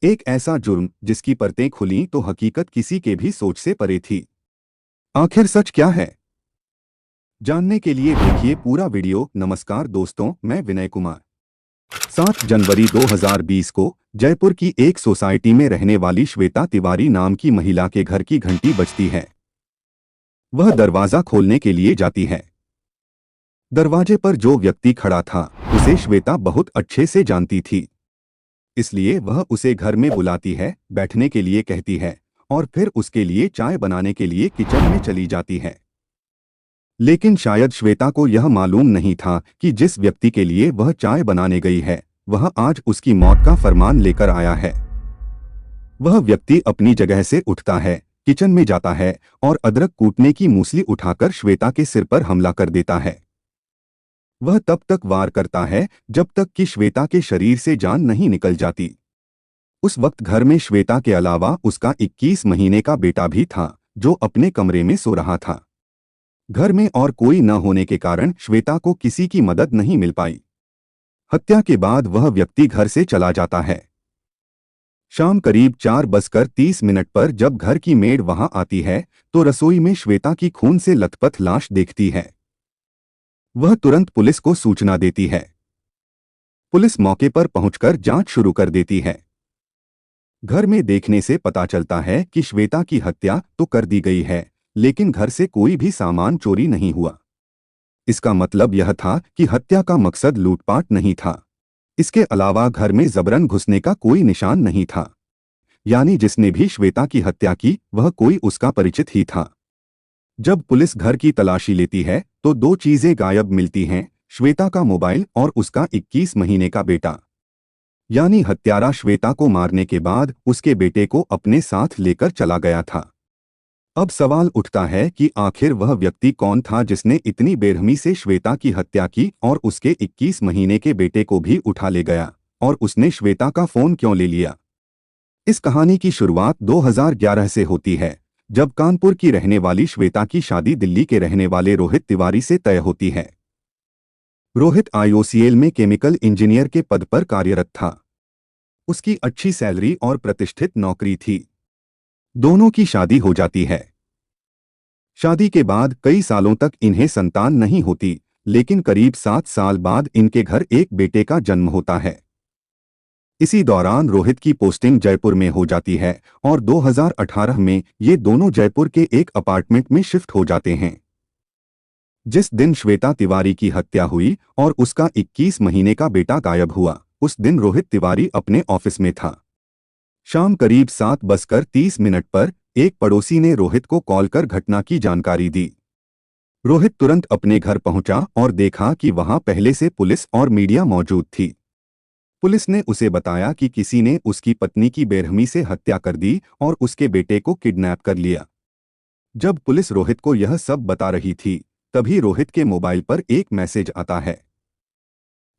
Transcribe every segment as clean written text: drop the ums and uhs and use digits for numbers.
एक ऐसा जुर्म जिसकी परतें खुली तो हकीकत किसी के भी सोच से परे थी। आखिर सच क्या है, जानने के लिए देखिए पूरा वीडियो। नमस्कार दोस्तों, मैं विनय कुमार। 7 जनवरी 2020 को जयपुर की एक सोसाइटी में रहने वाली श्वेता तिवारी नाम की महिला के घर की घंटी बजती है। वह दरवाजा खोलने के लिए जाती है। दरवाजे पर जो व्यक्ति खड़ा था उसे श्वेता बहुत अच्छे से जानती थी, इसलिए वह उसे घर में बुलाती है, बैठने के लिए कहती है और फिर उसके लिए चाय बनाने के लिए किचन में चली जाती है। लेकिन शायद श्वेता को यह मालूम नहीं था कि जिस व्यक्ति के लिए वह चाय बनाने गई है वह आज उसकी मौत का फरमान लेकर आया है। वह व्यक्ति अपनी जगह से उठता है, किचन में जाता है और अदरक कूटने की मूसली उठाकर श्वेता के सिर पर हमला कर देता है। वह तब तक वार करता है जब तक कि श्वेता के शरीर से जान नहीं निकल जाती। उस वक्त घर में श्वेता के अलावा उसका 21 महीने का बेटा भी था जो अपने कमरे में सो रहा था। घर में और कोई न होने के कारण श्वेता को किसी की मदद नहीं मिल पाई। हत्या के बाद वह व्यक्ति घर से चला जाता है। शाम करीब 4:30 पर जब घर की मेड वहां आती है तो रसोई में श्वेता की खून से लथपथ लाश देखती है। वह तुरंत पुलिस को सूचना देती है। पुलिस मौके पर पहुंचकर जांच शुरू कर देती है। घर में देखने से पता चलता है कि श्वेता की हत्या तो कर दी गई है, लेकिन घर से कोई भी सामान चोरी नहीं हुआ। इसका मतलब यह था कि हत्या का मकसद लूटपाट नहीं था। इसके अलावा घर में जबरन घुसने का कोई निशान नहीं था, यानी जिसने भी श्वेता की हत्या की वह कोई उसका परिचित ही था। जब पुलिस घर की तलाशी लेती है तो 2 चीजें गायब मिलती हैं, श्वेता का मोबाइल और उसका 21 महीने का बेटा। यानी हत्यारा श्वेता को मारने के बाद उसके बेटे को अपने साथ लेकर चला गया था। अब सवाल उठता है कि आखिर वह व्यक्ति कौन था जिसने इतनी बेरहमी से श्वेता की हत्या की और उसके 21 महीने के बेटे को भी उठा ले गया, और उसने श्वेता का फोन क्यों ले लिया। इस कहानी की शुरुआत 2011 से होती है, जब कानपुर की रहने वाली श्वेता की शादी दिल्ली के रहने वाले रोहित तिवारी से तय होती है। रोहित आईओसीएल में केमिकल इंजीनियर के पद पर कार्यरत था। उसकी अच्छी सैलरी और प्रतिष्ठित नौकरी थी। दोनों की शादी हो जाती है। शादी के बाद कई सालों तक इन्हें संतान नहीं होती, लेकिन करीब 7 साल बाद इनके घर एक बेटे का जन्म होता है। इसी दौरान रोहित की पोस्टिंग जयपुर में हो जाती है और 2018 में ये दोनों जयपुर के एक अपार्टमेंट में शिफ्ट हो जाते हैं। जिस दिन श्वेता तिवारी की हत्या हुई और उसका 21 महीने का बेटा गायब हुआ, उस दिन रोहित तिवारी अपने ऑफिस में था। शाम करीब 7:30 पर एक पड़ोसी ने रोहित को कॉल कर घटना की जानकारी दी। रोहित तुरंत अपने घर पहुंचा और देखा कि वहां पहले से पुलिस और मीडिया मौजूद थी। पुलिस ने उसे बताया कि किसी ने उसकी पत्नी की बेरहमी से हत्या कर दी और उसके बेटे को किडनैप कर लिया। जब पुलिस रोहित को यह सब बता रही थी, तभी रोहित के मोबाइल पर एक मैसेज आता है।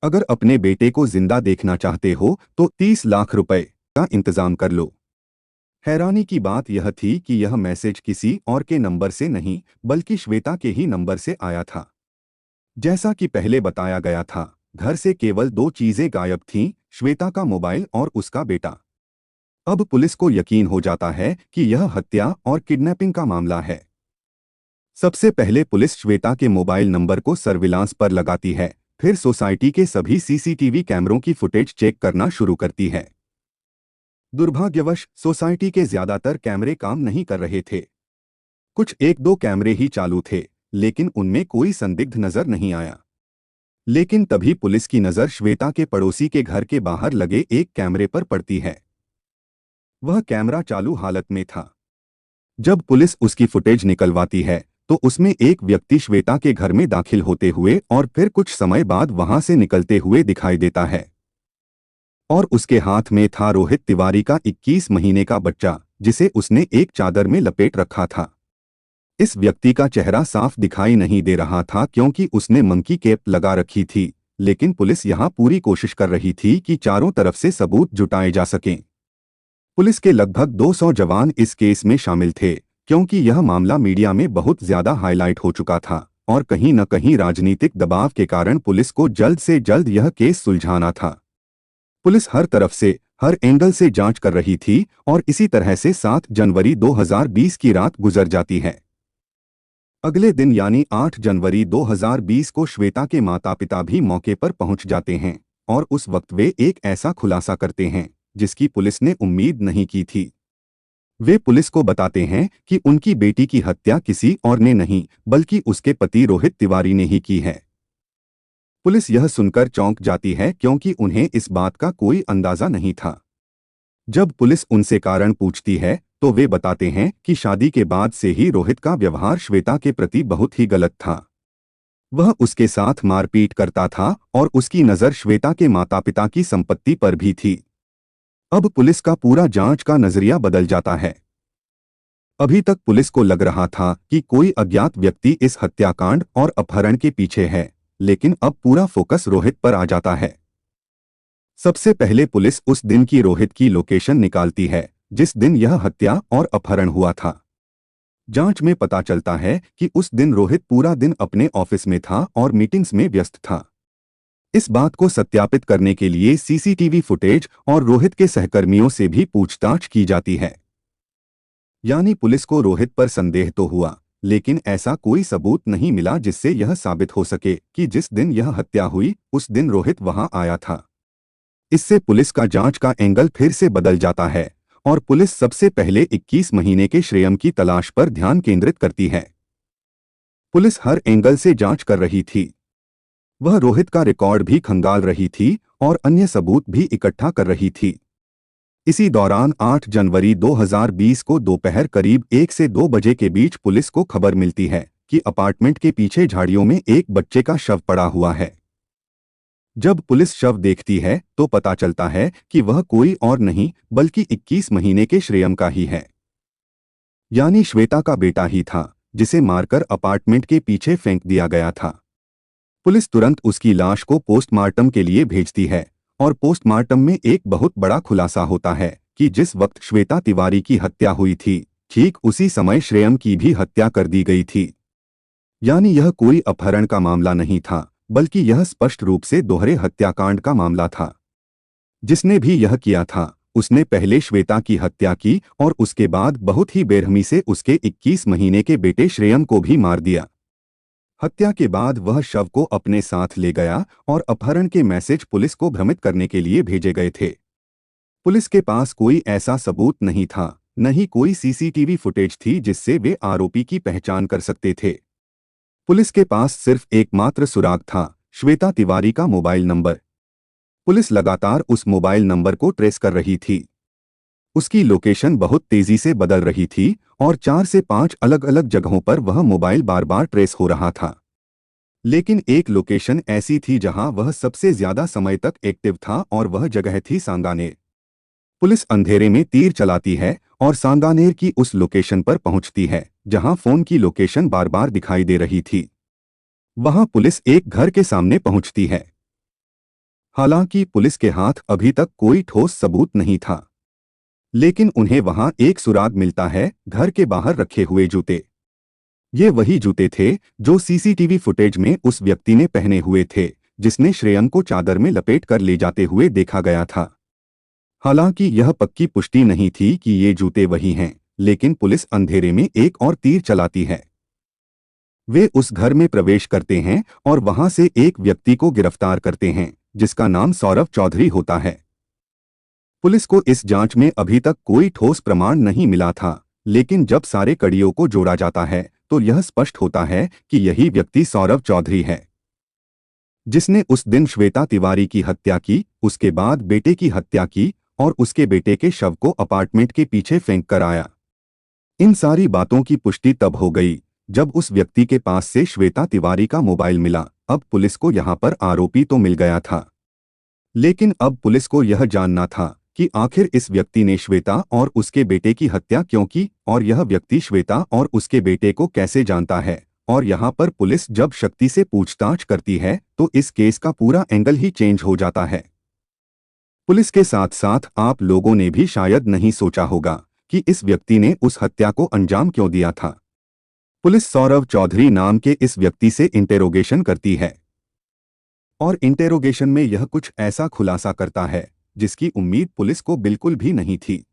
अगर अपने बेटे को जिंदा देखना चाहते हो तो 30 लाख रुपए का इंतजाम कर लो। हैरानी की बात यह थी कि यह मैसेज किसी और के नंबर से नहीं बल्कि श्वेता के ही नंबर से आया था। जैसा कि पहले बताया गया था, घर से केवल 2 चीजें गायब थीं, श्वेता का मोबाइल और उसका बेटा। अब पुलिस को यकीन हो जाता है कि यह हत्या और किडनैपिंग का मामला है। सबसे पहले पुलिस श्वेता के मोबाइल नंबर को सर्विलांस पर लगाती है, फिर सोसाइटी के सभी सीसीटीवी कैमरों की फुटेज चेक करना शुरू करती है। दुर्भाग्यवश सोसाइटी के ज्यादातर कैमरे काम नहीं कर रहे थे। कुछ 1-2 कैमरे ही चालू थे, लेकिन उनमें कोई संदिग्ध नजर नहीं आया। लेकिन तभी पुलिस की नजर श्वेता के पड़ोसी के घर के बाहर लगे एक कैमरे पर पड़ती है। वह कैमरा चालू हालत में था। जब पुलिस उसकी फुटेज निकलवाती है तो उसमें एक व्यक्ति श्वेता के घर में दाखिल होते हुए और फिर कुछ समय बाद वहां से निकलते हुए दिखाई देता है, और उसके हाथ में था रोहित तिवारी का 21 महीने का बच्चा, जिसे उसने एक चादर में लपेट रखा था। इस व्यक्ति का चेहरा साफ दिखाई नहीं दे रहा था क्योंकि उसने मंकी कैप लगा रखी थी, लेकिन पुलिस यहां पूरी कोशिश कर रही थी कि चारों तरफ से सबूत जुटाए जा सकें। पुलिस के लगभग 200 जवान इस केस में शामिल थे क्योंकि यह मामला मीडिया में बहुत ज्यादा हाईलाइट हो चुका था और कहीं न कहीं राजनीतिक दबाव के कारण पुलिस को जल्द से जल्द यह केस सुलझाना था। पुलिस हर तरफ से हर एंगल से जांच कर रही थी और इसी तरह से 7 जनवरी 2020 की रात गुजर जाती है। अगले दिन यानी 8 जनवरी 2020 को श्वेता के माता पिता भी मौके पर पहुंच जाते हैं और उस वक्त वे एक ऐसा खुलासा करते हैं जिसकी पुलिस ने उम्मीद नहीं की थी। वे पुलिस को बताते हैं कि उनकी बेटी की हत्या किसी और ने नहीं बल्कि उसके पति रोहित तिवारी ने ही की है। पुलिस यह सुनकर चौंक जाती है क्योंकि उन्हें इस बात का कोई अंदाजा नहीं था। जब पुलिस उनसे कारण पूछती है तो वे बताते हैं कि शादी के बाद से ही रोहित का व्यवहार श्वेता के प्रति बहुत ही गलत था। वह उसके साथ मारपीट करता था और उसकी नज़र श्वेता के माता पिता की संपत्ति पर भी थी। अब पुलिस का पूरा जांच का नजरिया बदल जाता है। अभी तक पुलिस को लग रहा था कि कोई अज्ञात व्यक्ति इस हत्याकांड और अपहरण के पीछे है, लेकिन अब पूरा फोकस रोहित पर आ जाता है। सबसे पहले पुलिस उस दिन की रोहित की लोकेशन निकालती है जिस दिन यह हत्या और अपहरण हुआ था। जांच में पता चलता है कि उस दिन रोहित पूरा दिन अपने ऑफिस में था और मीटिंग्स में व्यस्त था। इस बात को सत्यापित करने के लिए सीसीटीवी फुटेज और रोहित के सहकर्मियों से भी पूछताछ की जाती है। यानी पुलिस को रोहित पर संदेह तो हुआ, लेकिन ऐसा कोई सबूत नहीं मिला जिससे यह साबित हो सके कि जिस दिन यह हत्या हुई उस दिन रोहित वहां आया था। इससे पुलिस का जांच का एंगल फिर से बदल जाता है और पुलिस सबसे पहले 21 महीने के श्रेयम की तलाश पर ध्यान केंद्रित करती है। पुलिस हर एंगल से जांच कर रही थी। वह रोहित का रिकॉर्ड भी खंगाल रही थी और अन्य सबूत भी इकट्ठा कर रही थी। इसी दौरान 8 जनवरी 2020 को दोपहर करीब 1 से 2 बजे के बीच पुलिस को खबर मिलती है कि अपार्टमेंट के पीछे झाड़ियों में एक बच्चे का शव पड़ा हुआ है। जब पुलिस शव देखती है तो पता चलता है कि वह कोई और नहीं बल्कि 21 महीने के श्रेयम का ही है, यानी श्वेता का बेटा ही था जिसे मारकर अपार्टमेंट के पीछे फेंक दिया गया था। पुलिस तुरंत उसकी लाश को पोस्टमार्टम के लिए भेजती है और पोस्टमार्टम में एक बहुत बड़ा खुलासा होता है कि जिस वक्त श्वेता तिवारी की हत्या हुई थी ठीक उसी समय श्रेयम की भी हत्या कर दी गई थी। यानी यह कोई अपहरण का मामला नहीं था बल्कि यह स्पष्ट रूप से दोहरे हत्याकांड का मामला था। जिसने भी यह किया था उसने पहले श्वेता की हत्या की और उसके बाद बहुत ही बेरहमी से उसके 21 महीने के बेटे श्रेयम को भी मार दिया। हत्या के बाद वह शव को अपने साथ ले गया और अपहरण के मैसेज पुलिस को भ्रमित करने के लिए भेजे गए थे। पुलिस के पास कोई ऐसा सबूत नहीं था, न ही कोई सीसीटीवी फुटेज थी जिससे वे आरोपी की पहचान कर सकते थे। पुलिस के पास सिर्फ एकमात्र सुराग था, श्वेता तिवारी का मोबाइल नंबर। पुलिस लगातार उस मोबाइल नंबर को ट्रेस कर रही थी। उसकी लोकेशन बहुत तेजी से बदल रही थी और 4 से 5 अलग अलग जगहों पर वह मोबाइल बार बार ट्रेस हो रहा था। लेकिन एक लोकेशन ऐसी थी जहां वह सबसे ज्यादा समय तक एक्टिव था और वह जगह थी सांगानेर। पुलिस अंधेरे में तीर चलाती है और सांगानेर की उस लोकेशन पर पहुंचती है जहां फोन की लोकेशन बार बार दिखाई दे रही थी। वहां पुलिस एक घर के सामने पहुंचती है। हालांकि पुलिस के हाथ अभी तक कोई ठोस सबूत नहीं था, लेकिन उन्हें वहां एक सुराग मिलता है, घर के बाहर रखे हुए जूते। ये वही जूते थे जो सीसीटीवी फुटेज में उस व्यक्ति ने पहने हुए थे जिसने श्रेयम को चादर में लपेट कर ले जाते हुए देखा गया था। हालांकि यह पक्की पुष्टि नहीं थी कि ये जूते वही हैं, लेकिन पुलिस अंधेरे में एक और तीर चलाती है। वे उस घर में प्रवेश करते हैं और वहां से एक व्यक्ति को गिरफ्तार करते हैं जिसका नाम सौरभ चौधरी होता है। पुलिस को इस जांच में अभी तक कोई ठोस प्रमाण नहीं मिला था, लेकिन जब सारे कड़ियों को जोड़ा जाता है तो यह स्पष्ट होता है कि यही व्यक्ति सौरभ चौधरी है जिसने उस दिन श्वेता तिवारी की हत्या की, उसके बाद बेटे की हत्या की और उसके बेटे के शव को अपार्टमेंट के पीछे फेंक कर आया। इन सारी बातों की पुष्टि तब हो गई जब उस व्यक्ति के पास से श्वेता तिवारी का मोबाइल मिला। अब पुलिस को यहां पर आरोपी तो मिल गया था, लेकिन अब पुलिस को यह जानना था कि आखिर इस व्यक्ति ने श्वेता और उसके बेटे की हत्या क्यों की और यह व्यक्ति श्वेता और उसके बेटे को कैसे जानता है। और यहाँ पर पुलिस जब शक्ति से पूछताछ करती है तो इस केस का पूरा एंगल ही चेंज हो जाता है। पुलिस के साथ साथ आप लोगों ने भी शायद नहीं सोचा होगा कि इस व्यक्ति ने उस हत्या को अंजाम क्यों दिया था। पुलिस सौरभ चौधरी नाम के इस व्यक्ति से इंटेरोगेशन करती है और इंटेरोगेशन में यह कुछ ऐसा खुलासा करता है जिसकी उम्मीद पुलिस को बिल्कुल भी नहीं थी।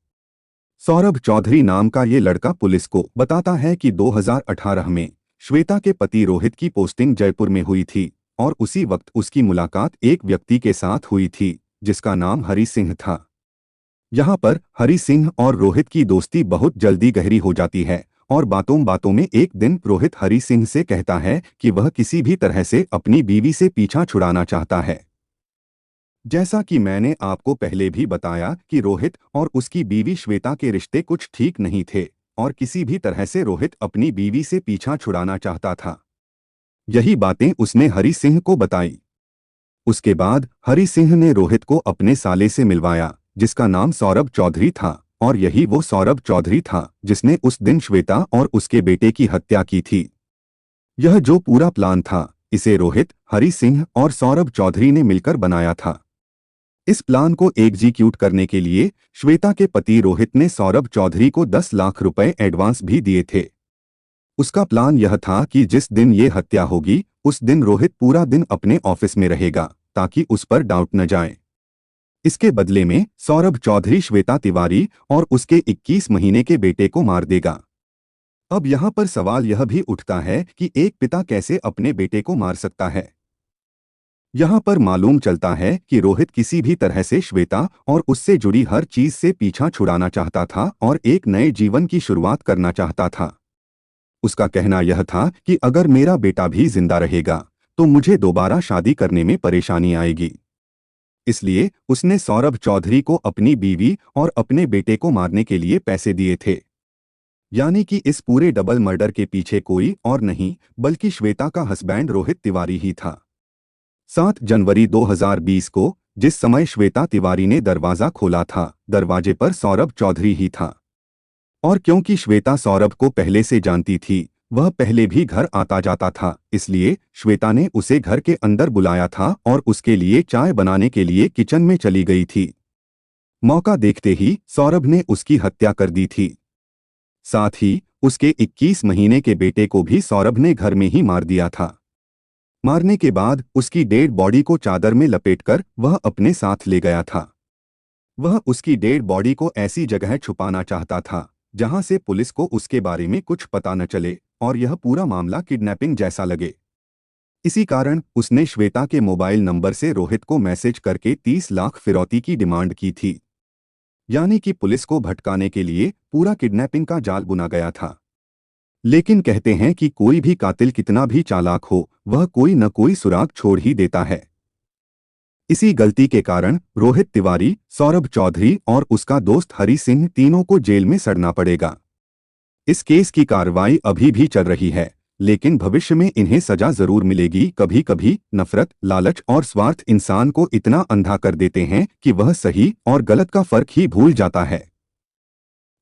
सौरभ चौधरी नाम का ये लड़का पुलिस को बताता है कि 2018 में श्वेता के पति रोहित की पोस्टिंग जयपुर में हुई थी और उसी वक्त उसकी मुलाकात एक व्यक्ति के साथ हुई थी जिसका नाम हरी सिंह था। यहाँ पर हरी सिंह और रोहित की दोस्ती बहुत जल्दी गहरी हो जाती है और बातों बातों में एक दिन रोहित हरी सिंह से कहता है कि वह किसी भी तरह से अपनी बीवी से पीछा छुड़ाना चाहता है। जैसा कि मैंने आपको पहले भी बताया कि रोहित और उसकी बीवी श्वेता के रिश्ते कुछ ठीक नहीं थे और किसी भी तरह से रोहित अपनी बीवी से पीछा छुड़ाना चाहता था। यही बातें उसने हरी सिंह को बताई। उसके बाद हरी सिंह ने रोहित को अपने साले से मिलवाया जिसका नाम सौरभ चौधरी था और यही वो सौरभ चौधरी था जिसने उस दिन श्वेता और उसके बेटे की हत्या की थी। यह जो पूरा प्लान था इसे रोहित, हरी सिंह और सौरभ चौधरी ने मिलकर बनाया था। इस प्लान को एग्जीक्यूट करने के लिए श्वेता के पति रोहित ने सौरभ चौधरी को 10 लाख रुपए एडवांस भी दिए थे। उसका प्लान यह था कि जिस दिन ये हत्या होगी उस दिन रोहित पूरा दिन अपने ऑफिस में रहेगा ताकि उस पर डाउट न जाए। इसके बदले में सौरभ चौधरी श्वेता तिवारी और उसके 21 महीने के बेटे को मार देगा। अब यहाँ पर सवाल यह भी उठता है कि एक पिता कैसे अपने बेटे को मार सकता है। यहाँ पर मालूम चलता है कि रोहित किसी भी तरह से श्वेता और उससे जुड़ी हर चीज से पीछा छुड़ाना चाहता था और एक नए जीवन की शुरुआत करना चाहता था। उसका कहना यह था कि अगर मेरा बेटा भी जिंदा रहेगा तो मुझे दोबारा शादी करने में परेशानी आएगी। इसलिए उसने सौरभ चौधरी को अपनी बीवी और अपने बेटे को मारने के लिए पैसे दिए थे। यानी कि इस पूरे डबल मर्डर के पीछे कोई और नहीं बल्कि श्वेता का हस्बैंड रोहित तिवारी ही था। 7 जनवरी 2020 को जिस समय श्वेता तिवारी ने दरवाजा खोला था दरवाजे पर सौरभ चौधरी ही था। और क्योंकि श्वेता सौरभ को पहले से जानती थी, वह पहले भी घर आता जाता था, इसलिए श्वेता ने उसे घर के अंदर बुलाया था और उसके लिए चाय बनाने के लिए किचन में चली गई थी। मौका देखते ही सौरभ ने उसकी हत्या कर दी थी। साथ ही उसके 21 महीने के बेटे को भी सौरभ ने घर में ही मार दिया था। मारने के बाद उसकी डेड बॉडी को चादर में लपेटकर वह अपने साथ ले गया था। वह उसकी डेड बॉडी को ऐसी जगह छुपाना चाहता था जहां से पुलिस को उसके बारे में कुछ पता न चले और यह पूरा मामला किडनैपिंग जैसा लगे। इसी कारण उसने श्वेता के मोबाइल नंबर से रोहित को मैसेज करके 30 लाख फिरौती की डिमांड की थी। यानी कि पुलिस को भटकाने के लिए पूरा किडनैपिंग का जाल बुना गया था। लेकिन कहते हैं कि कोई भी कातिल कितना भी चालाक हो, वह कोई न कोई सुराग छोड़ ही देता है। इसी गलती के कारण रोहित तिवारी, सौरभ चौधरी और उसका दोस्त हरी सिंह तीनों को जेल में सड़ना पड़ेगा। इस केस की कार्रवाई अभी भी चल रही है, लेकिन भविष्य में इन्हें सजा जरूर मिलेगी। कभी कभी नफरत, लालच और स्वार्थ इंसान को इतना अंधा कर देते हैं कि वह सही और गलत का फर्क ही भूल जाता है।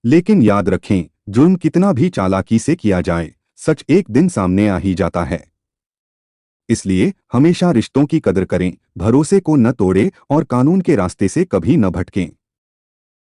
लेकिन याद रखें, जुर्म कितना भी चालाकी से किया जाए, सच एक दिन सामने आ ही जाता है। इसलिए हमेशा रिश्तों की कदर करें, भरोसे को न तोड़ें और कानून के रास्ते से कभी न भटकें।